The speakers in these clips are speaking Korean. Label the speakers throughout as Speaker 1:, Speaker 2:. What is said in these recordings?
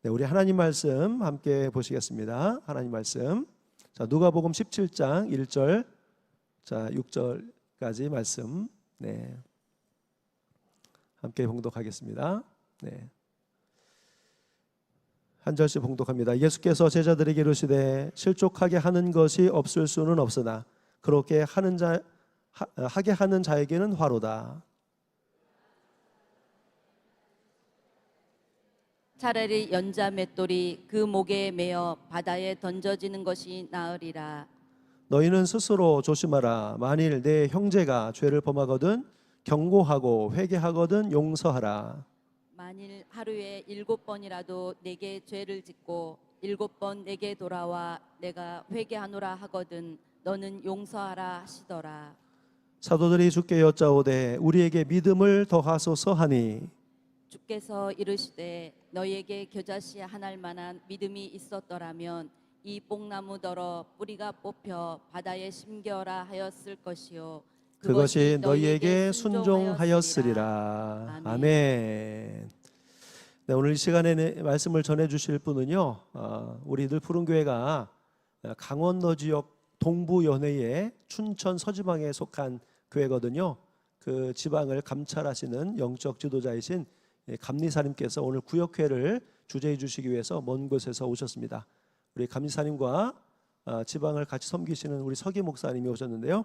Speaker 1: 네, 우리 하나님 말씀 함께 보시겠습니다. 하나님 말씀. 자, 누가복음 17장 1절, 자 6절까지 말씀. 네, 함께 봉독하겠습니다. 네, 한 절씩 봉독합니다. 예수께서 제자들에게 이르시되 실족하게 하는 것이 없을 수는 없으나 그렇게 하게 하는 자에게는 화로다.
Speaker 2: 차라리 연자 맷돌이 그 목에 매어 바다에 던져지는 것이 나으리라.
Speaker 1: 너희는 스스로 조심하라. 만일 내 형제가 죄를 범하거든 경고하고 회개하거든 용서하라.
Speaker 2: 만일 하루에 7번이라도 내게 죄를 짓고 7번 내게 돌아와 내가 회개하노라 하거든 너는 용서하라 하시더라.
Speaker 1: 사도들이 주께 여짜오되 우리에게 믿음을 더하소서 하니
Speaker 2: 주께서 이르시되 너희에게 겨자씨 하나일 만한 믿음이 있었더라면 이 뽕나무더러 뿌리가 뽑혀 바다에 심겨라 하였을 것이요
Speaker 1: 그것이 너희에게 순종하였으리라.
Speaker 2: 아멘.
Speaker 1: 아멘. 네, 오늘 이 시간에 말씀을 전해 주실 분은요, 우리 늘푸른교회가 강원도 지역 동부연회의 춘천 서지방에 속한 교회거든요. 그 지방을 감찰하시는 영적 지도자이신 감리사님께서 오늘 구역회를 주재해 주시기 위해서 먼 곳에서 오셨습니다. 우리 감리사님과 지방을 같이 섬기시는 우리 서기 목사님이 오셨는데요.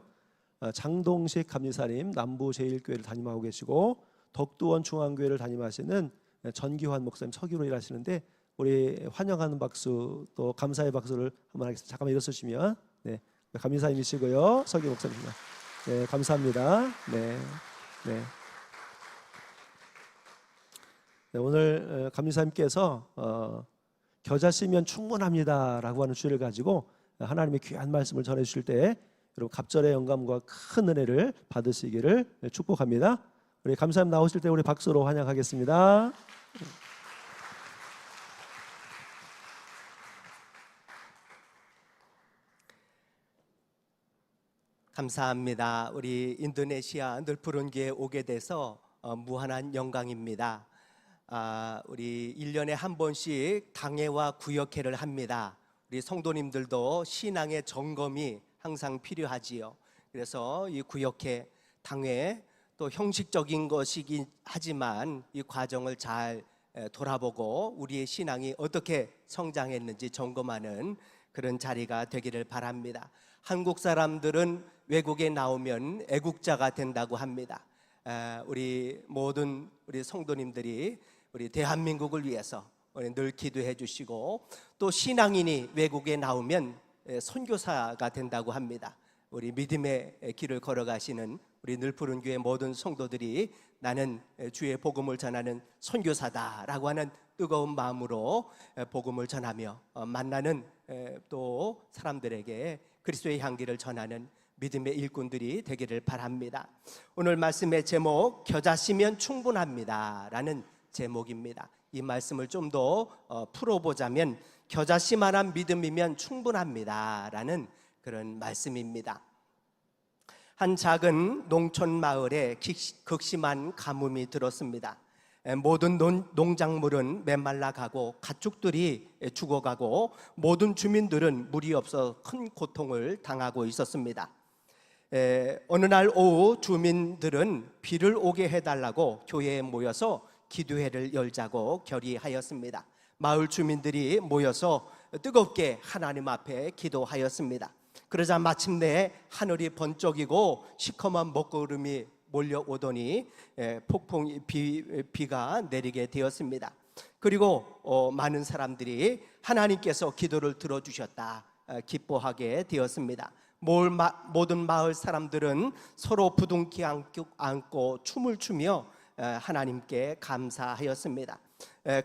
Speaker 1: 장동식 감리사님 남부 제1교회를 담임하고 계시고 덕두원 중앙교회를 담임하시는 전기환 목사님 서기로 일하시는데 우리 환영하는 박수 또 감사의 박수를 한번 하겠습니다. 잠깐만 일어서시면 네, 감리사님이시고요. 서기 목사님입니다. 네, 감사합니다. 네, 네. 네, 오늘 감리사님께서 겨자씨면 충분합니다라고 하는 주제를 가지고 하나님의 귀한 말씀을 전해주실 때 여러분 갑절의 영감과 큰 은혜를 받으시기를 축복합니다. 우리 감사님 나오실 때 우리 박수로 환영하겠습니다.
Speaker 3: 감사합니다. 우리 인도네시아 늘푸른교회에 오게 돼서 무한한 영광입니다. 우리 1년에 한 번씩 당회와 구역회를 합니다. 우리 성도님들도 신앙의 점검이 항상 필요하지요. 그래서 이 구역회, 당회 또 형식적인 것이긴 하지만 이 과정을 잘 돌아보고 우리의 신앙이 어떻게 성장했는지 점검하는 그런 자리가 되기를 바랍니다. 한국 사람들은 외국에 나오면 애국자가 된다고 합니다. 우리 모든 우리 성도님들이 우리 대한민국을 위해서 늘 기도해 주시고 또 신앙인이 외국에 나오면 선교사가 된다고 합니다. 우리 믿음의 길을 걸어가시는 우리 늘푸른교회 모든 성도들이 나는 주의 복음을 전하는 선교사다라고 하는 뜨거운 마음으로 복음을 전하며 만나는 또 사람들에게 그리스도의 향기를 전하는 믿음의 일꾼들이 되기를 바랍니다. 오늘 말씀의 제목 겨자씨면 충분합니다라는 제목입니다. 이 말씀을 좀 더 풀어보자면 겨자씨만한 믿음이면 충분합니다라는 그런 말씀입니다. 한 작은 농촌 마을에 극심한 가뭄이 들었습니다. 모든 농작물은 메말라가고 가축들이 죽어가고 모든 주민들은 물이 없어 큰 고통을 당하고 있었습니다. 어느 날 오후 주민들은 비를 오게 해달라고 교회에 모여서 기도회를 열자고 결의하였습니다. 마을 주민들이 모여서 뜨겁게 하나님 앞에 기도하였습니다. 그러자 마침내 하늘이 번쩍이고 시커먼 먹구름이 몰려오더니 비가 내리게 되었습니다. 그리고 많은 사람들이 하나님께서 기도를 들어주셨다 기뻐하게 되었습니다. 모든 마을 사람들은 서로 부둥키 안고 춤을 추며 하나님께 감사하였습니다.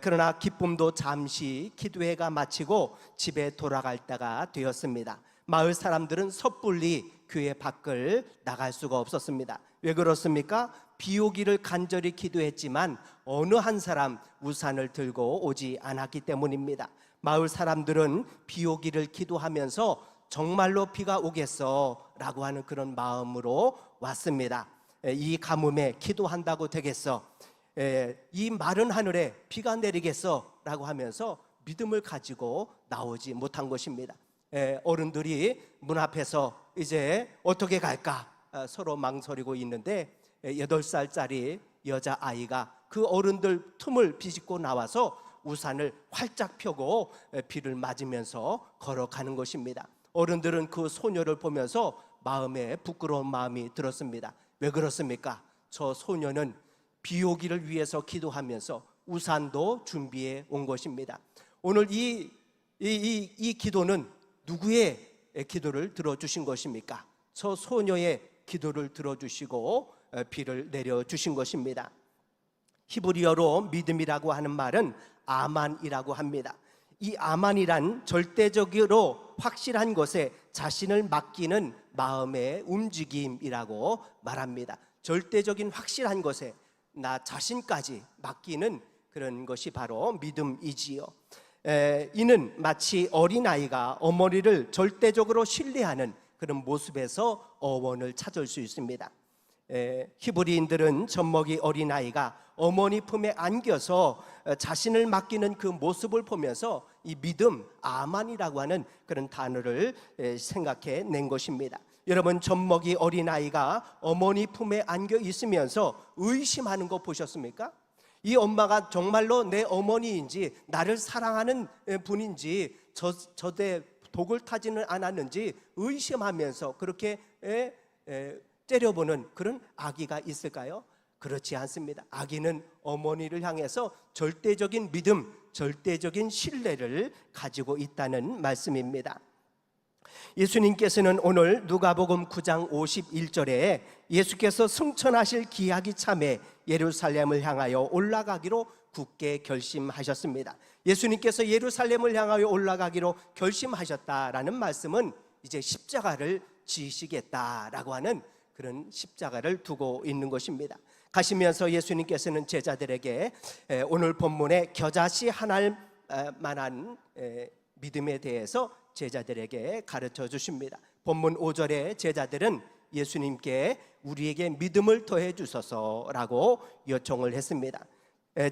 Speaker 3: 그러나 기쁨도 잠시 기도회가 마치고 집에 돌아갈 때가 되었습니다. 마을 사람들은 섣불리 교회 밖을 나갈 수가 없었습니다. 왜 그렇습니까? 비 오기를 간절히 기도했지만 어느 한 사람 우산을 들고 오지 않았기 때문입니다. 마을 사람들은 비 오기를 기도하면서 정말로 비가 오겠어 라고 하는 그런 마음으로 왔습니다. 이 가뭄에 기도한다고 되겠어? 이 마른 하늘에 비가 내리겠어라고 하면서 믿음을 가지고 나오지 못한 것입니다. 어른들이 문 앞에서 이제 어떻게 갈까 서로 망설이고 있는데 8살짜리 여자아이가 그 어른들 틈을 비집고 나와서 우산을 활짝 펴고 비를 맞으면서 걸어가는 것입니다. 어른들은 그 소녀를 보면서 마음에 부끄러운 마음이 들었습니다. 왜 그렇습니까? 저 소녀는 비 오기를 위해서 기도하면서 우산도 준비해 온 것입니다. 오늘 이 기도는 누구의 기도를 들어주신 것입니까? 저 소녀의 기도를 들어주시고 비를 내려주신 것입니다. 히브리어로 믿음이라고 하는 말은 아만이라고 합니다. 이 아만이란 절대적으로 확실한 것에 자신을 맡기는 마음의 움직임이라고 말합니다. 절대적인 확실한 것에 나 자신까지 맡기는 그런 것이 바로 믿음이지요. 이는 마치 어린아이가 어머니를 절대적으로 신뢰하는 그런 모습에서 어원을 찾을 수 있습니다. 히브리인들은 젖먹이 어린아이가 어머니 품에 안겨서 자신을 맡기는 그 모습을 보면서 이 믿음, 아만이라고 하는 그런 단어를 생각해 낸 것입니다. 여러분, 젖먹이 어린아이가 어머니 품에 안겨 있으면서 의심하는 거 보셨습니까? 이 엄마가 정말로 내 어머니인지 나를 사랑하는 분인지 저대 독을 타지는 않았는지 의심하면서 그렇게 째려보는 그런 아기가 있을까요? 그렇지 않습니다. 아기는 어머니를 향해서 절대적인 믿음, 절대적인 신뢰를 가지고 있다는 말씀입니다. 예수님께서는 오늘 누가복음 9장 51절에 예수께서 승천하실 기약이 참에 예루살렘을 향하여 올라가기로 굳게 결심하셨습니다. 예수님께서 예루살렘을 향하여 올라가기로 결심하셨다라는 말씀은 이제 십자가를 지시겠다라고 하는 그런 십자가를 두고 있는 것입니다. 가시면서 예수님께서는 제자들에게 오늘 본문에 겨자씨 하나를 만한 믿음에 대해서 제자들에게 가르쳐 주십니다. 본문 5절에 제자들은 예수님께 우리에게 믿음을 더해 주소서라고 요청을 했습니다.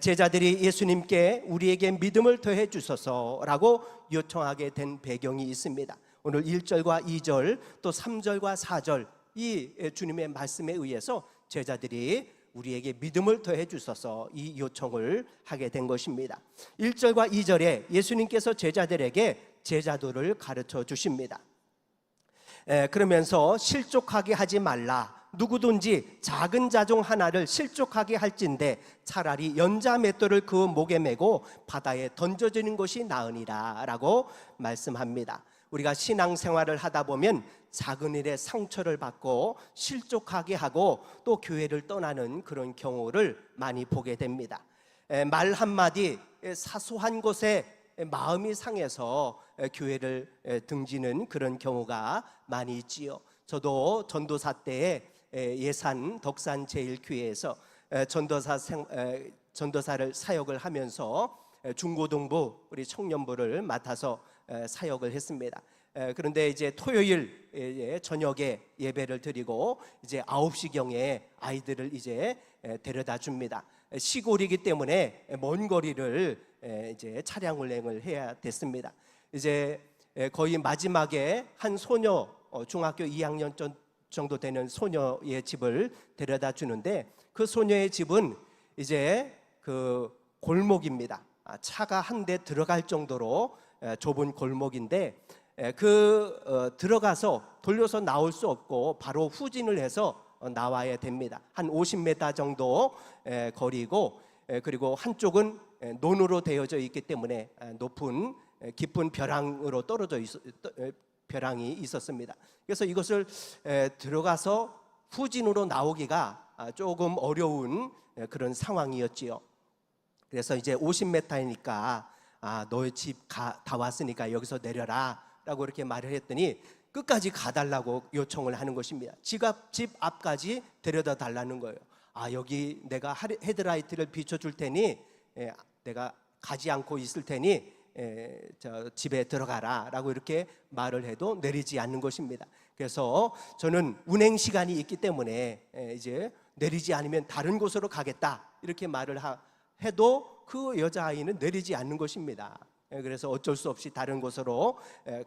Speaker 3: 제자들이 예수님께 우리에게 믿음을 더해 주소서라고 요청하게 된 배경이 있습니다. 오늘 1절과 2절 또 3절과 4절 이 주님의 말씀에 의해서 제자들이 우리에게 믿음을 더해 주소서 이 요청을 하게 된 것입니다. 1절과 2절에 예수님께서 제자들에게 제자도를 가르쳐 주십니다. 그러면서 실족하게 하지 말라. 누구든지 작은 자종 하나를 실족하게 할진대 차라리 연자 맷돌을 그 목에 메고 바다에 던져지는 것이 나으니라 라고 말씀합니다. 우리가 신앙생활을 하다 보면 작은 일에 상처를 받고 실족하게 하고 또 교회를 떠나는 그런 경우를 많이 보게 됩니다. 말 한마디 사소한 것에 마음이 상해서 교회를 등지는 그런 경우가 많이 있지요. 저도 전도사 때에 예산 덕산 제일교회에서 전도사를 사역을 하면서 중고등부 우리 청년부를 맡아서 사역을 했습니다. 그런데 이제 토요일 저녁에 예배를 드리고 이제 9시경에 아이들을 이제 데려다 줍니다. 시골이기 때문에 먼 거리를 이제 차량 운행을 해야 됐습니다. 이제 거의 마지막에 한 소녀 중학교 2학년 정도 되는 소녀의 집을 데려다 주는데 그 소녀의 집은 이제 그 골목입니다. 차가 한 대 들어갈 정도로 좁은 골목인데 들어가서 돌려서 나올 수 없고 바로 후진을 해서 나와야 됩니다. 한 50m 정도 거리고 그리고 한쪽은 논으로 되어져 있기 때문에 높은 깊은 벼랑으로 벼랑이 있었습니다. 그래서 이것을 들어가서 후진으로 나오기가 조금 어려운 그런 상황이었지요. 그래서 이제 50m이니까 너의 집 다 왔으니까 여기서 내려라 라고 이렇게 말을 했더니 끝까지 가달라고 요청을 하는 것입니다. 집 앞까지 데려다 달라는 거예요. 여기 내가 헤드라이트를 비춰줄 테니 내가 가지 않고 있을 테니 저 집에 들어가라 라고 이렇게 말을 해도 내리지 않는 것입니다. 그래서 저는 운행 시간이 있기 때문에 이제 내리지 않으면 다른 곳으로 가겠다 이렇게 말을 해도 그 여자아이는 내리지 않는 것입니다. 그래서 어쩔 수 없이 다른 곳으로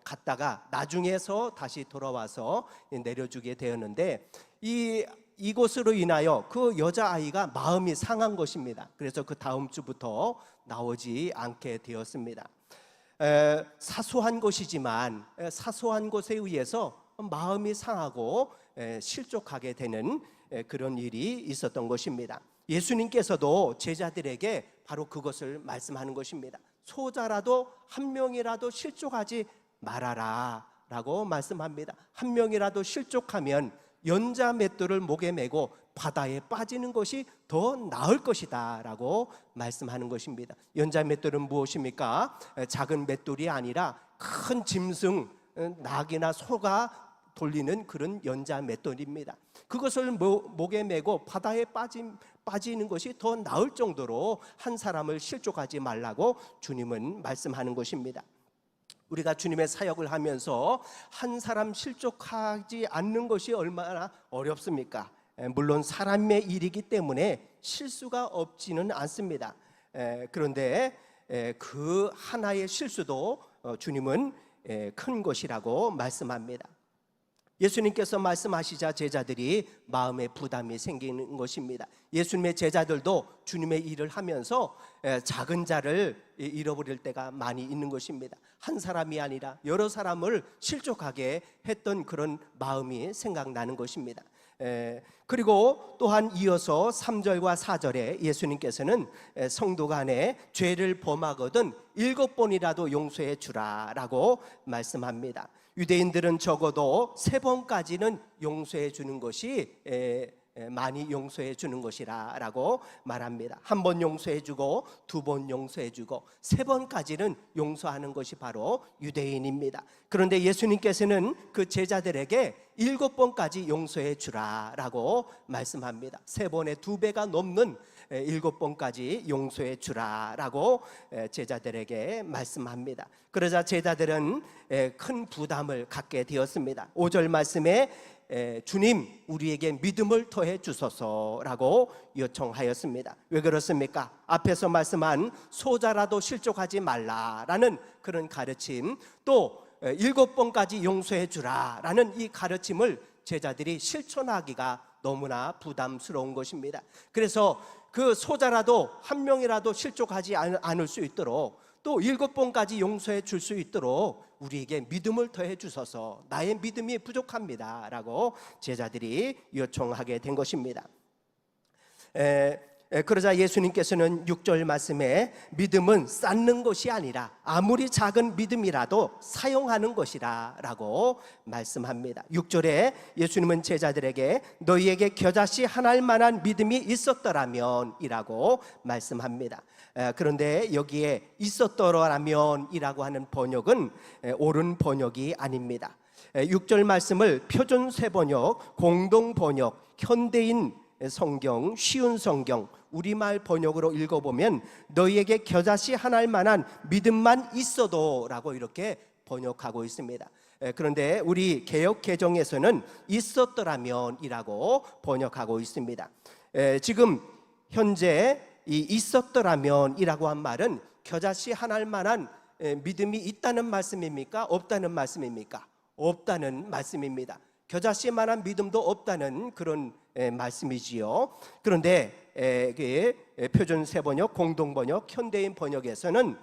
Speaker 3: 갔다가 나중에서 다시 돌아와서 내려주게 되었는데 이곳으로 인하여 그 여자아이가 마음이 상한 것입니다. 그래서 그 다음 주부터 나오지 않게 되었습니다. 사소한 것이지만 사소한 것에 의해서 마음이 상하고 실족하게 되는 그런 일이 있었던 것입니다. 예수님께서도 제자들에게 바로 그것을 말씀하는 것입니다. 소자라도 한 명이라도 실족하지 말아라 라고 말씀합니다. 한 명이라도 실족하면 연자 맷돌을 목에 메고 바다에 빠지는 것이 더 나을 것이다 라고 말씀하는 것입니다. 연자 맷돌은 무엇입니까? 작은 맷돌이 아니라 큰 짐승, 낙이나 소가 돌리는 그런 연자 맷돌입니다. 그것을 목에 메고 바다에 빠지는 것이 더 나을 정도로 한 사람을 실족하지 말라고 주님은 말씀하는 것입니다. 우리가 주님의 사역을 하면서 한 사람 실족하지 않는 것이 얼마나 어렵습니까? 물론 사람의 일이기 때문에 실수가 없지는 않습니다. 그런데 그 하나의 실수도 주님은 큰 것이라고 말씀합니다. 예수님께서 말씀하시자 제자들이 마음에 부담이 생기는 것입니다. 예수님의 제자들도 주님의 일을 하면서 작은 자를 잃어버릴 때가 많이 있는 것입니다. 한 사람이 아니라 여러 사람을 실족하게 했던 그런 마음이 생각나는 것입니다. 그리고 또한 이어서 3절과 4절에 예수님께서는 성도 간에 죄를 범하거든 7번이라도 용서해 주라 라고 말씀합니다. 유대인들은 적어도 3번까지는 용서해 주는 것이 많이 용서해 주는 것이라 라고 말합니다. 1번 용서해 주고 2번 용서해 주고 3번까지는 용서하는 것이 바로 유대인입니다. 그런데 예수님께서는 그 제자들에게 7번까지 용서해 주라 라고 말씀합니다. 3번의 2배가 넘는 7번까지 용서해 주라 라고 제자들에게 말씀합니다. 그러자 제자들은 큰 부담을 갖게 되었습니다. 5절 말씀에 주님 우리에게 믿음을 더해 주소서라고 요청하였습니다. 왜 그렇습니까? 앞에서 말씀한 소자라도 실족하지 말라라는 그런 가르침, 또 7번까지 용서해 주라라는 이 가르침을 제자들이 실천하기가 너무나 부담스러운 것입니다. 그래서 그 소자라도 한 명이라도 실족하지 않을 수 있도록, 또 7번까지 용서해 줄 수 있도록 우리에게 믿음을 더해 주소서, 나의 믿음이 부족합니다 라고 제자들이 요청하게 된 것입니다. 그러자 예수님께서는 6절 말씀에 믿음은 쌓는 것이 아니라 아무리 작은 믿음이라도 사용하는 것이라 라고 말씀합니다. 6절에 예수님은 제자들에게 너희에게 겨자씨 하나일 만한 믿음이 있었더라면 이라고 말씀합니다. 그런데 여기에 있었더라면 이라고 하는 번역은 옳은 번역이 아닙니다. 6절 말씀을 표준 세번역, 공동 번역, 현대인 성경, 쉬운 성경, 우리말 번역으로 읽어보면 너희에게 겨자씨 하나일 만한 믿음만 있어도 라고 이렇게 번역하고 있습니다. 그런데 우리 개역 개정에서는 있었더라면 이라고 번역하고 있습니다. 지금 현재 이 있었더라면 이라고 한 말은 겨자씨 하나일 만한 믿음이 있다는 말씀입니까? 없다는 말씀입니까? 없다는 말씀입니다. 겨자씨만한 믿음도 없다는 그런 말씀이지요. 그런데 표준 세번역, 공동번역, 현대인 번역에서는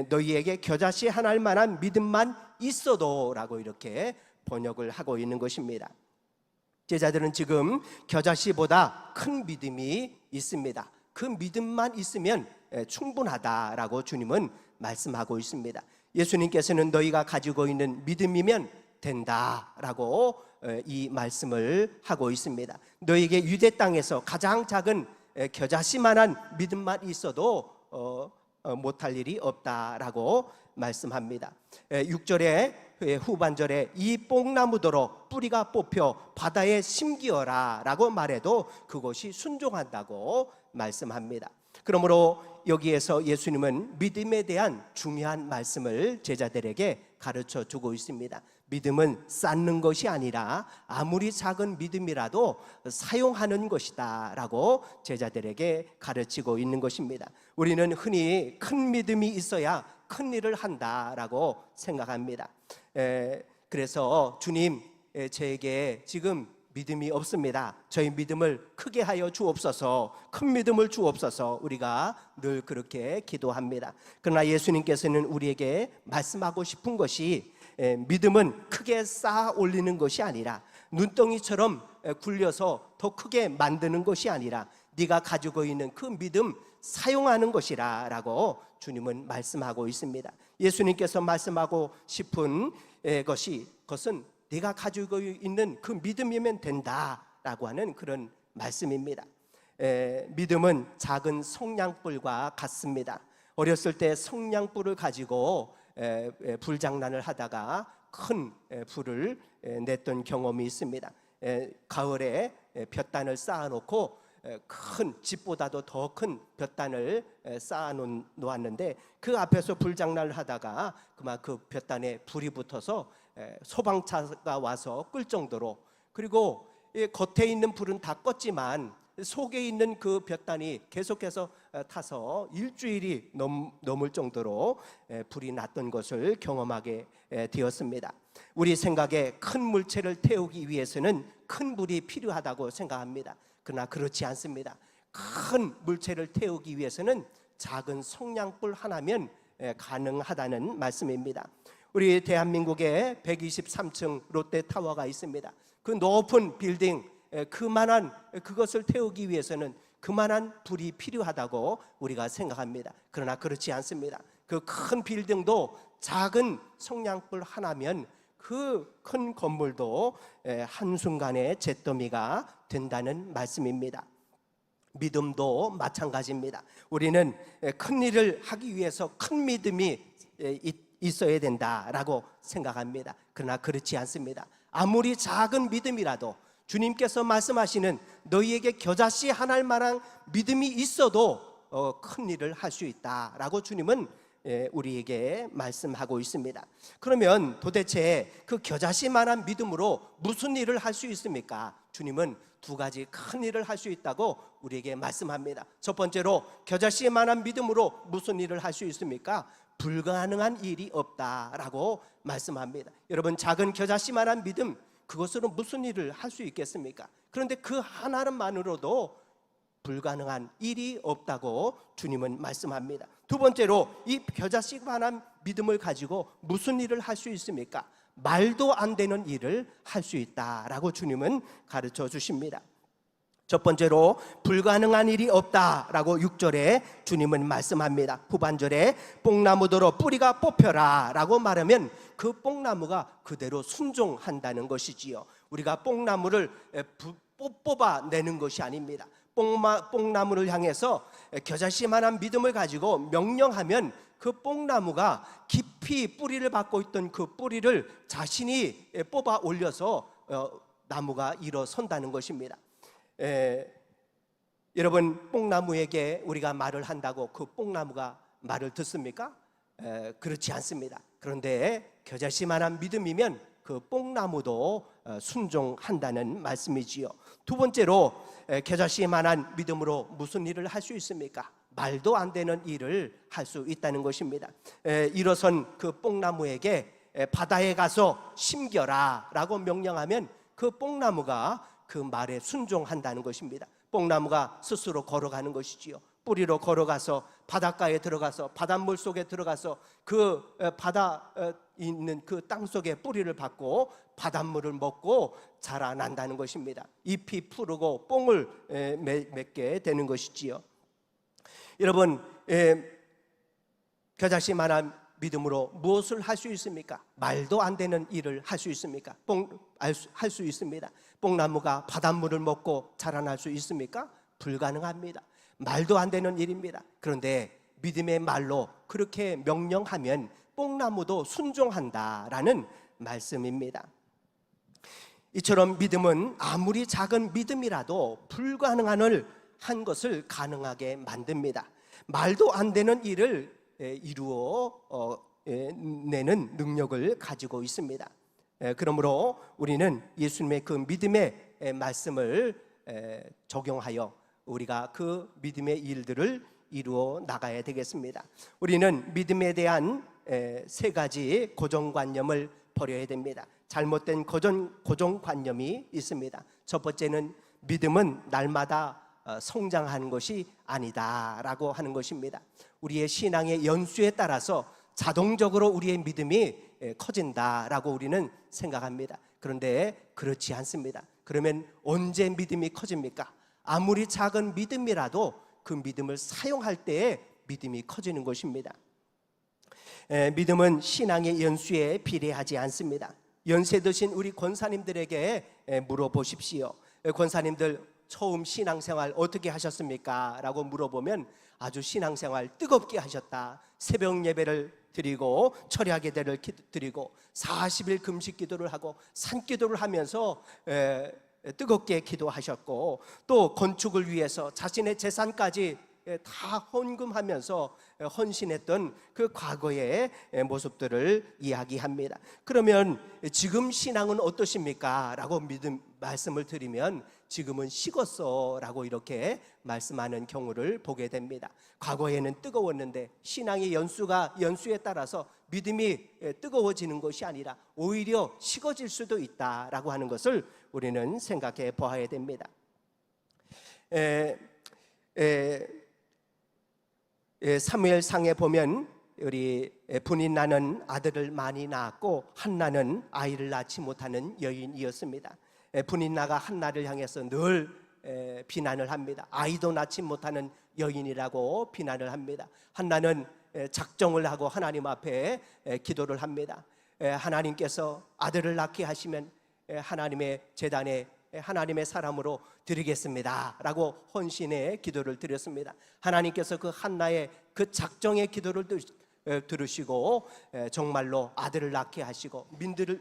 Speaker 3: 너희에게 겨자씨 하나일 만한 믿음만 있어도 라고 이렇게 번역을 하고 있는 것입니다. 제자들은 지금 겨자씨보다 큰 믿음이 있습니다. 그 믿음만 있으면 충분하다라고 주님은 말씀하고 있습니다. 예수님께서는 너희가 가지고 있는 믿음이면 된다라고 이 말씀을 하고 있습니다. 너희에게 유대 땅에서 가장 작은 겨자씨만한 믿음만 있어도 못할 일이 없다라고 말씀합니다. 6절에 후반절에 이 뽕나무더러 뿌리가 뽑혀 바다에 심기어라 라고 말해도 그것이 순종한다고 말씀합니다. 그러므로 여기에서 예수님은 믿음에 대한 중요한 말씀을 제자들에게 가르쳐 주고 있습니다. 믿음은 쌓는 것이 아니라 아무리 작은 믿음이라도 사용하는 것이다 라고 제자들에게 가르치고 있는 것입니다. 우리는 흔히 큰 믿음이 있어야 큰 일을 한다라고 생각합니다. 그래서 주님, 저에게 지금 믿음이 없습니다. 저희 믿음을 크게 하여 주옵소서, 큰 믿음을 주옵소서, 우리가 늘 그렇게 기도합니다. 그러나 예수님께서는 우리에게 말씀하고 싶은 것이 믿음은 크게 쌓아 올리는 것이 아니라 눈덩이처럼 굴려서 더 크게 만드는 것이 아니라 네가 가지고 있는 그 믿음 사용하는 것이라 라고 주님은 말씀하고 있습니다. 예수님께서 말씀하고 싶은 것은 네가 가지고 있는 그 믿음이면 된다라고 하는 그런 말씀입니다. 믿음은 작은 성냥불과 같습니다. 어렸을 때 성냥불을 가지고 불장난을 하다가 큰 불을 냈던 경험이 있습니다. 가을에 볕단을 쌓아놓고 큰 집보다도 더 큰 볕단을 쌓아 놓았는데 그 앞에서 불장난을 하다가 그만 그 볕단에 불이 붙어서 소방차가 와서 끌 정도로, 그리고 겉에 있는 불은 다 껐지만 속에 있는 그 볕단이 계속해서 타서 일주일이 넘을 정도로 불이 났던 것을 경험하게 되었습니다. 우리 생각에 큰 물체를 태우기 위해서는 큰 불이 필요하다고 생각합니다. 그러나 그렇지 않습니다. 큰 물체를 태우기 위해서는 작은 성냥불 하나면 가능하다는 말씀입니다. 우리 대한민국에 123층 롯데타워가 있습니다. 그 높은 빌딩, 그만한 그것을 태우기 위해서는 그만한 불이 필요하다고 우리가 생각합니다. 그러나 그렇지 않습니다. 그 큰 빌딩도 작은 성냥불 하나면 그 큰 건물도 한순간에 잿더미가 된다는 말씀입니다. 믿음도 마찬가지입니다. 우리는 큰 일을 하기 위해서 큰 믿음이 있어야 된다라고 생각합니다. 그러나 그렇지 않습니다. 아무리 작은 믿음이라도 주님께서 말씀하시는 너희에게 겨자씨 하나일 만한 믿음이 있어도 큰 일을 할 수 있다라고 주님은 우리에게 말씀하고 있습니다. 그러면 도대체 그 겨자씨만한 믿음으로 무슨 일을 할 수 있습니까? 주님은 두 가지 큰 일을 할 수 있다고 우리에게 말씀합니다. 첫 번째로 겨자씨만한 믿음으로 무슨 일을 할 수 있습니까? 불가능한 일이 없다라고 말씀합니다. 여러분, 작은 겨자씨만한 믿음, 그것으로 무슨 일을 할 수 있겠습니까? 그런데 그 하나만으로도 불가능한 일이 없다고 주님은 말씀합니다. 두 번째로 이 겨자씨만한 믿음을 가지고 무슨 일을 할 수 있습니까? 말도 안 되는 일을 할 수 있다라고 주님은 가르쳐 주십니다. 첫 번째로 불가능한 일이 없다라고 6절에 주님은 말씀합니다. 후반절에 뽕나무더러 뿌리가 뽑혀라 라고 말하면 그 뽕나무가 그대로 순종한다는 것이지요. 우리가 뽕나무를 뽑아내는 것이 아닙니다. 뽕나무를 향해서 겨자씨만한 믿음을 가지고 명령하면 그 뽕나무가 깊이 뿌리를 받고 있던 그 뿌리를 자신이 뽑아 올려서 나무가 일어선다는 것입니다. 여러분, 뽕나무에게 우리가 말을 한다고 그 뽕나무가 말을 듣습니까? 그렇지 않습니다. 그런데 겨자씨만한 믿음이면 그 뽕나무도 순종한다는 말씀이지요. 두 번째로 겨자씨만한 믿음으로 무슨 일을 할 수 있습니까? 말도 안 되는 일을 할 수 있다는 것입니다. 일어선 그 뽕나무에게 바다에 가서 심겨라 라고 명령하면 그 뽕나무가 그 말에 순종한다는 것입니다. 뽕나무가 스스로 걸어가는 것이지요. 뿌리로 걸어가서 바닷가에 들어가서 바닷물 속에 들어가서 그 바다 있는 그 땅 속에 뿌리를 받고 바닷물을 먹고 자라난다는 것입니다. 잎이 푸르고 뽕을 맺게 되는 것이지요. 여러분, 겨자씨만한 믿음으로 무엇을 할 수 있습니까? 말도 안 되는 일을 할 수 있습니까? 할 수 있습니다. 뽕나무가 바닷물을 먹고 자라날 수 있습니까? 불가능합니다. 말도 안 되는 일입니다. 그런데 믿음의 말로 그렇게 명령하면 뽕나무도 순종한다라는 말씀입니다. 이처럼 믿음은 아무리 작은 믿음이라도 불가능한 것을 가능하게 만듭니다. 말도 안 되는 일을 이루어 내는 능력을 가지고 있습니다. 그러므로 우리는 예수님의 그 믿음의 말씀을 적용하여 우리가 그 믿음의 일들을 이루어 나가야 되겠습니다. 우리는 믿음에 대한 세 가지 고정관념을 버려야 됩니다. 잘못된 고정관념이 있습니다. 첫 번째는 믿음은 날마다 성장하는 것이 아니다라고 하는 것입니다. 우리의 신앙의 연수에 따라서 자동적으로 우리의 믿음이 커진다라고 우리는 생각합니다. 그런데 그렇지 않습니다. 그러면 언제 믿음이 커집니까? 아무리 작은 믿음이라도 그 믿음을 사용할 때에 믿음이 커지는 것입니다. 믿음은 신앙의 연수에 비례하지 않습니다. 연세 드신 우리 권사님들에게 물어보십시오. 권사님들 처음 신앙생활 어떻게 하셨습니까? 라고 물어보면 아주 신앙생활 뜨겁게 하셨다. 새벽 예배를 드리고 철야 예배를 드리고 40일 금식 기도를 하고 산기도를 하면서 뜨겁게 기도하셨고, 또 건축을 위해서 자신의 재산까지 다 헌금하면서 헌신했던 그 과거의 모습들을 이야기합니다. 그러면 지금 신앙은 어떠십니까? 라고 말씀을 드리면 지금은 식었어 라고 이렇게 말씀하는 경우를 보게 됩니다. 과거에는 뜨거웠는데 신앙의 연수에 따라서 믿음이 뜨거워지는 것이 아니라 오히려 식어질 수도 있다라고 하는 것을 우리는 생각해 보아야 됩니다. 사무엘상에 보면 우리 분인나는 아들을 많이 낳았고 한나는 아이를 낳지 못하는 여인이었습니다. 분인나가 한나를 향해서 늘 비난을 합니다. 아이도 낳지 못하는 여인이라고 비난을 합니다. 한나는 작정을 하고 하나님 앞에 기도를 합니다. 하나님께서 아들을 낳게 하시면 하나님의 제단에 하나님의 사람으로 드리겠습니다 라고 헌신의 기도를 드렸습니다. 하나님께서 그 한나의 그 작정의 기도를 들으시고 정말로 아들을 낳게 하시고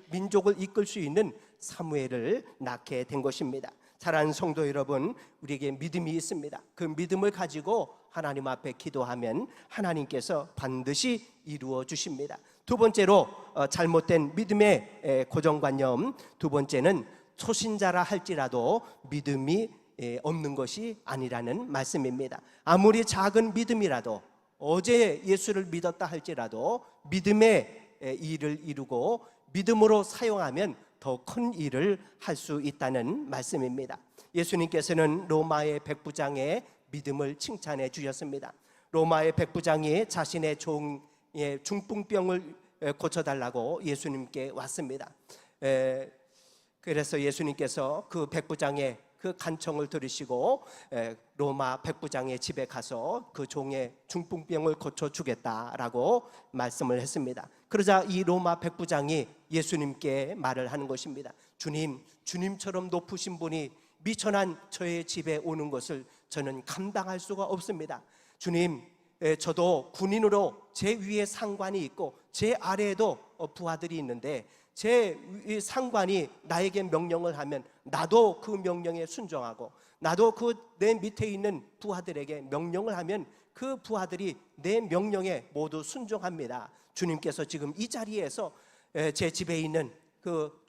Speaker 3: 민족을 이끌 수 있는 사무엘을 낳게 된 것입니다. 사랑하는 성도 여러분, 우리에게 믿음이 있습니다. 그 믿음을 가지고 하나님 앞에 기도하면 하나님께서 반드시 이루어 주십니다. 두 번째로 잘못된 믿음의 고정관념, 두 번째는 초신자라 할지라도 믿음이 없는 것이 아니라는 말씀입니다. 아무리 작은 믿음이라도 어제 예수를 믿었다 할지라도 믿음의 일을 이루고 믿음으로 사용하면 더 큰 일을 할 수 있다는 말씀입니다. 예수님께서는 로마의 백부장의 믿음을 칭찬해 주셨습니다. 로마의 백부장이 자신의 종의 중풍병을 고쳐달라고 예수님께 왔습니다. 그래서 예수님께서 그 백부장의 그 간청을 들으시고 로마 백부장의 집에 가서 그 종의 중풍병을 고쳐주겠다라고 말씀을 했습니다. 그러자 이 로마 백부장이 예수님께 말을 하는 것입니다. 주님처럼 높으신 분이 미천한 저의 집에 오는 것을 저는 감당할 수가 없습니다. 주님, 저도 군인으로 제 위에 상관이 있고 제 아래에도 부하들이 있는데 제 상관이 나에게 명령을 하면 나도 그 명령에 순종하고 나도 그 내 밑에 있는 부하들에게 명령을 하면 그 부하들이 내 명령에 모두 순종합니다. 주님께서 지금 이 자리에서 제 집에 있는 그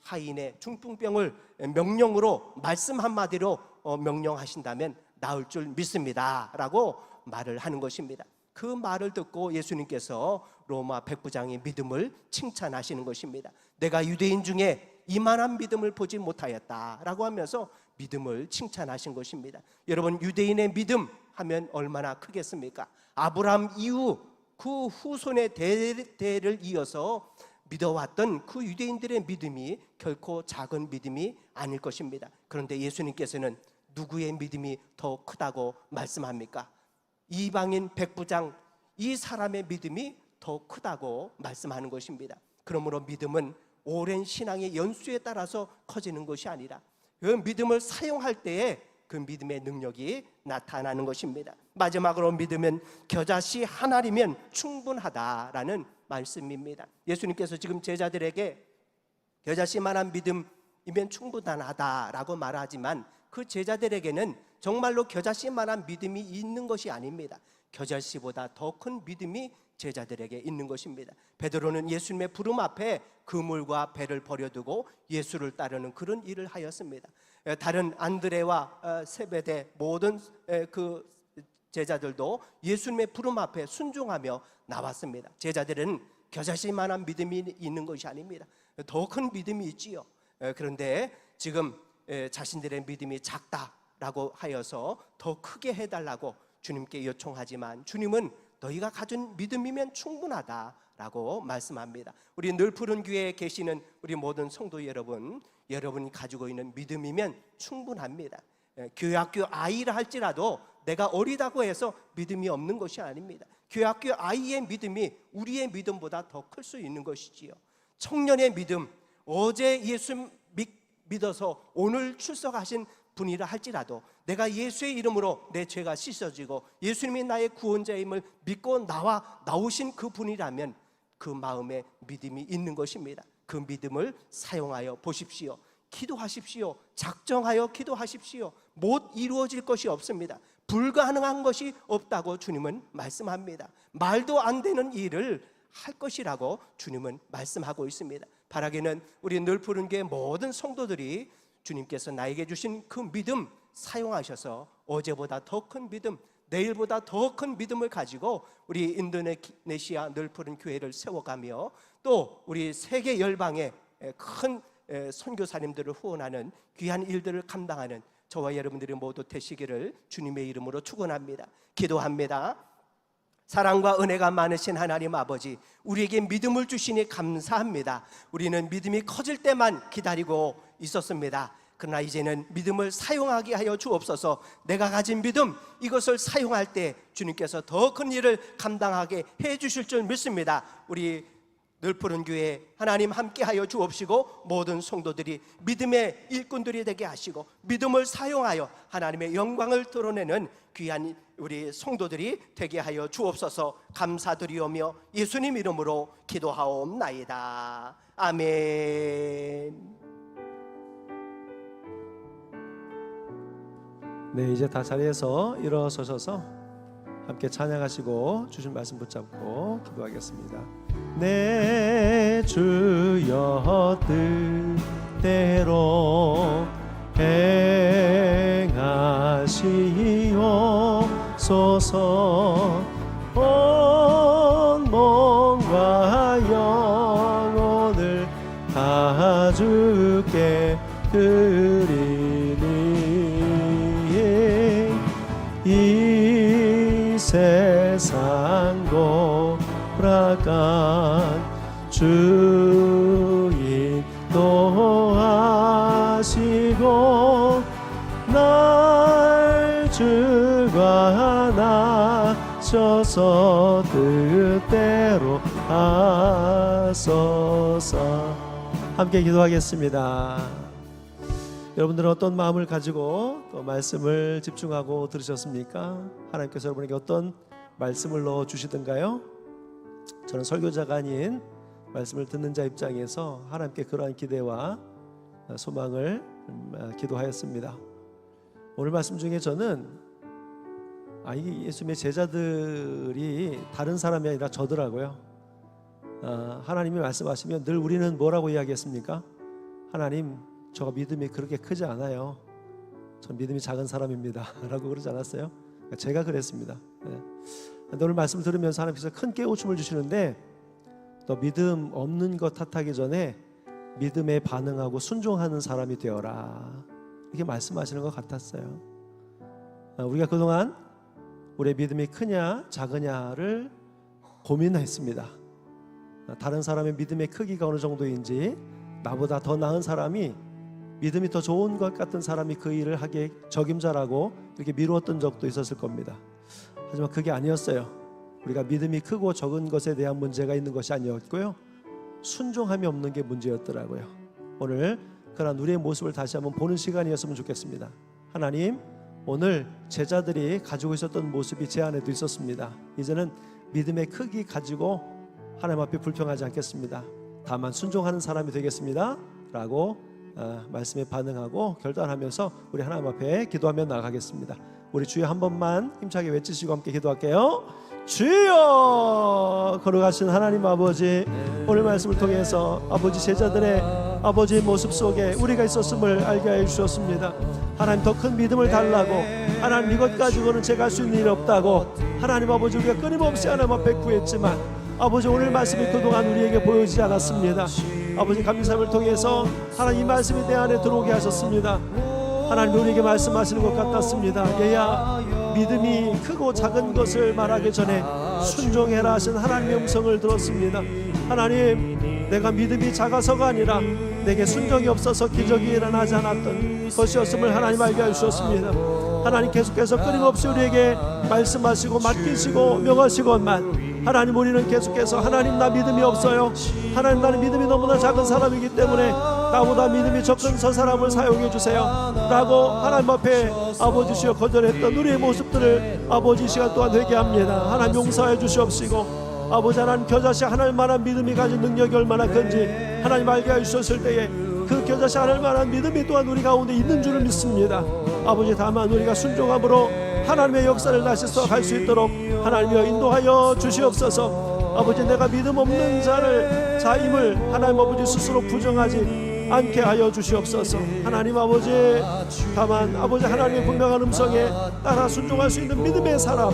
Speaker 3: 하인의 중풍병을 명령으로 말씀 한마디로 명령하신다면 나을 줄 믿습니다 라고 말을 하는 것입니다. 그 말을 듣고 예수님께서 로마 백부장의 믿음을 칭찬하시는 것입니다. 내가 유대인 중에 이만한 믿음을 보지 못하였다라고 하면서 믿음을 칭찬하신 것입니다. 여러분, 유대인의 믿음 하면 얼마나 크겠습니까? 아브라함 이후 그 후손의 대를 이어서 믿어왔던 그 유대인들의 믿음이 결코 작은 믿음이 아닐 것입니다. 그런데 예수님께서는 누구의 믿음이 더 크다고 말씀합니까? 이방인 백부장, 이 사람의 믿음이 더 크다고 말씀하는 것입니다. 그러므로 믿음은 오랜 신앙의 연수에 따라서 커지는 것이 아니라 그 믿음을 사용할 때에 그 믿음의 능력이 나타나는 것입니다. 마지막으로 믿으면 겨자씨 하나이면 충분하다라는 말씀입니다. 예수님께서 지금 제자들에게 겨자씨만한 믿음이면 충분하다라고 말하지만 그 제자들에게는 정말로 겨자씨만한 믿음이 있는 것이 아닙니다. 겨자씨보다 더 큰 믿음이 제자들에게 있는 것입니다. 베드로는 예수님의 부름 앞에 그물과 배를 버려두고 예수를 따르는 그런 일을 하였습니다. 다른 안드레와 세베대 모든 그 제자들도 예수님의 부름 앞에 순종하며 나왔습니다. 제자들은 겨자씨만한 믿음이 있는 것이 아닙니다. 더 큰 믿음이 있지요. 그런데 지금 자신들의 믿음이 작다라고 하여서 더 크게 해달라고 주님께 요청하지만 주님은 너희가 가진 믿음이면 충분하다라고 말씀합니다. 우리 늘 푸른 교회에 계시는 우리 모든 성도 여러분, 여러분이 가지고 있는 믿음이면 충분합니다. 교회학교 아이라 할지라도 내가 어리다고 해서 믿음이 없는 것이 아닙니다. 교회학교 아이의 믿음이 우리의 믿음보다 더 클 수 있는 것이지요. 청년의 믿음, 어제 예수 믿어서 오늘 출석하신 분이라 할지라도 내가 예수의 이름으로 내 죄가 씻어지고 예수님이 나의 구원자임을 믿고 나오신 그 분이라면 그 마음에 믿음이 있는 것입니다. 그 믿음을 사용하여 보십시오. 기도하십시오. 작정하여 기도하십시오. 못 이루어질 것이 없습니다. 불가능한 것이 없다고 주님은 말씀합니다. 말도 안 되는 일을 할 것이라고 주님은 말씀하고 있습니다. 바라기는 우리 늘 푸른 교회 모든 성도들이 주님께서 나에게 주신 그 믿음 사용하셔서 어제보다 더 큰 믿음, 내일보다 더 큰 믿음을 가지고 우리 인도네시아 늘 푸른 교회를 세워가며 또 우리 세계 열방의 큰 선교사님들을 후원하는 귀한 일들을 감당하는 저와 여러분들이 모두 되시기를 주님의 이름으로 축원합니다. 기도합니다. 사랑과 은혜가 많으신 하나님 아버지, 우리에게 믿음을 주시니 감사합니다. 우리는 믿음이 커질 때만 기다리고 있었습니다. 그러나 이제는 믿음을 사용하게 하여 주옵소서. 내가 가진 믿음, 이것을 사용할 때 주님께서 더 큰 일을 감당하게 해 주실 줄 믿습니다. 우리 늘 푸른 교회 하나님 함께하여 주옵시고 모든 성도들이 믿음의 일꾼들이 되게 하시고 믿음을 사용하여 하나님의 영광을 드러내는 귀한 우리 성도들이 되게 하여 주옵소서. 감사드리오며 예수님 이름으로 기도하옵나이다. 아멘.
Speaker 1: 네, 이제 다 자리에서 일어서셔서 함께 찬양하시고 주신 말씀 붙잡고 기도하겠습니다. 내 주여 뜻대로 행하시옵소서. 온 몸과 영혼을 다 주께 드리니 이 세상 고락한 주 인도하시고 날 주가 나셔서 뜻대로 하소서. 함께 기도하겠습니다. 여러분들은 어떤 마음을 가지고 또 말씀을 집중하고 들으셨습니까? 하나님께서 여러분에게 어떤 말씀을 넣어 주시던가요? 저는 설교자가 아닌 말씀을 듣는 자 입장에서 하나님께 그러한 기대와 소망을 기도하였습니다. 오늘 말씀 중에 저는 이 예수님의 제자들이 다른 사람이 아니라 저더라고요. 하나님이 말씀하시면 늘 우리는 뭐라고 이야기했습니까? 하나님, 저 믿음이 그렇게 크지 않아요. 전 믿음이 작은 사람입니다 라고 그러지 않았어요? 제가 그랬습니다. 오늘 말씀 들으면서 하나님께서 큰 깨우침을 주시는데 너 믿음 없는 것 탓하기 전에 믿음에 반응하고 순종하는 사람이 되어라, 이렇게 말씀하시는 것 같았어요. 우리가 그동안 우리의 믿음이 크냐 작으냐를 고민했습니다. 다른 사람의 믿음의 크기가 어느 정도인지, 나보다 더 나은 사람이, 믿음이 더 좋은 것 같은 사람이 그 일을 하게 적임자라고 이렇게 미루었던 적도 있었을 겁니다. 하지만 그게 아니었어요. 우리가 믿음이 크고 적은 것에 대한 문제가 있는 것이 아니었고요, 순종함이 없는 게 문제였더라고요. 오늘 그런 우리의 모습을 다시 한번 보는 시간이었으면 좋겠습니다. 하나님, 오늘 제자들이 가지고 있었던 모습이 제 안에도 있었습니다. 이제는 믿음의 크기 가지고 하나님 앞에 불평하지 않겠습니다. 다만 순종하는 사람이 되겠습니다 라고 말씀에 반응하고 결단하면서 우리 하나님 앞에 기도하며 나가겠습니다. 우리 주여 한 번만 힘차게 외치시고 함께 기도할게요. 주여! 걸어가신 하나님 아버지, 오늘 말씀을 통해서 아버지 제자들의 아버지의 모습 속에 우리가 있었음을 알게 하여 주셨습니다. 하나님 더 큰 믿음을 달라고, 하나님 이것 가지고는 제가 할 수 있는 일 없다고 하나님 아버지 우리가 끊임없이 하나님 앞에 구했지만 아버지 오늘 말씀이 그동안 우리에게 보여지지 않았습니다. 아버지 감사함을 통해서 하나님 이 말씀이 내 안에 들어오게 하셨습니다. 하나님 우리에게 말씀하시는 것 같았습니다. 얘야, 믿음이 크고 작은 것을 말하기 전에 순종해라 하신 하나님의 음성을 들었습니다. 하나님, 내가 믿음이 작아서가 아니라 내게 순종이 없어서 기적이 일어나지 않았던 것이었음을 하나님 알게 해주셨습니다. 하나님 계속해서 끊임없이 우리에게 말씀하시고 맡기시고 명하시건만 하나님 우리는 계속해서 하나님 나 믿음이 없어요, 하나님 나는 믿음이 너무나 작은 사람이기 때문에 나보다 믿음이 적은 저 사람을 사용해 주세요 라고 하나님 앞에 아버지 시여 거절했던 우리의 모습들을 아버지 시간 또한 회개합니다. 하나님 용서해 주시옵시고 아버지 하나님 겨자씨 하나님 만한 믿음이 가진 능력이 얼마나 큰지 하나님 알게 해주셨을 때에 그 겨자씨 하나님 만한 믿음이 또한 우리 가운데 있는 줄을 믿습니다. 아버지 다만 우리가 순종함으로 하나님의 역사를 다시 써갈 수 있도록 하나님이여 인도하여 주시옵소서. 아버지 내가 믿음 없는 자임을 하나님 아버지 스스로 부정하지 않게 하여 주시옵소서. 하나님 아버지 다만 아버지 하나님의 분명한 음성에 따라 순종할 수 있는 믿음의 사람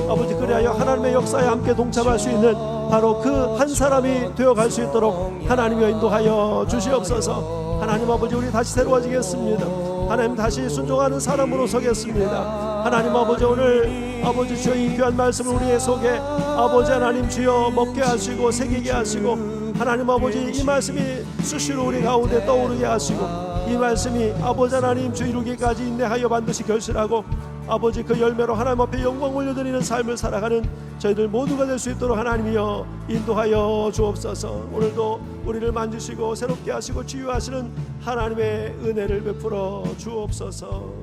Speaker 1: 아버지 그리하여 하나님의 역사에 함께 동참할 수 있는 바로 그 한 사람이 되어갈 수 있도록 하나님이여 인도하여 주시옵소서. 하나님 아버지 우리 다시 새로워지겠습니다. 하나님 다시 순종하는 사람으로 서겠습니다. 하나님 아버지 오늘 아버지 주여 이 귀한 말씀을 우리의 속에 아버지 하나님 주여 먹게 하시고 새기게 하시고 하나님 아버지 이 말씀이 수시로 우리 가운데 떠오르게 하시고 이 말씀이 아버지 하나님 주 이루기까지 인내하여 반드시 결실하고 아버지 그 열매로 하나님 앞에 영광 올려드리는 삶을 살아가는 저희들 모두가 될 수 있도록 하나님이여 인도하여 주옵소서. 오늘도 우리를 만지시고 새롭게 하시고 치유하시는 하나님의 은혜를 베풀어 주옵소서.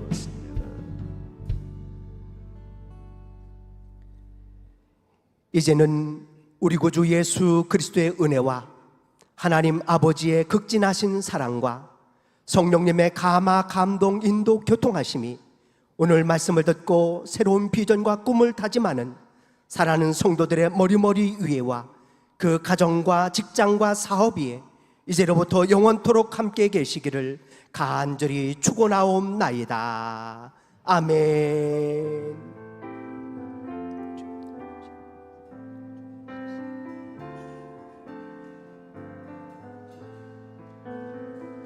Speaker 3: 이제는 우리 구주 예수 그리스도의 은혜와 하나님 아버지의 극진하신 사랑과 성령님의 감화 감동 인도 교통하심이 오늘 말씀을 듣고 새로운 비전과 꿈을 다짐하는 사랑하는 성도들의 머리머리 위에와 그 가정과 직장과 사업 위에 이제로부터 영원토록 함께 계시기를 간절히 축원하옵나이다. 아멘.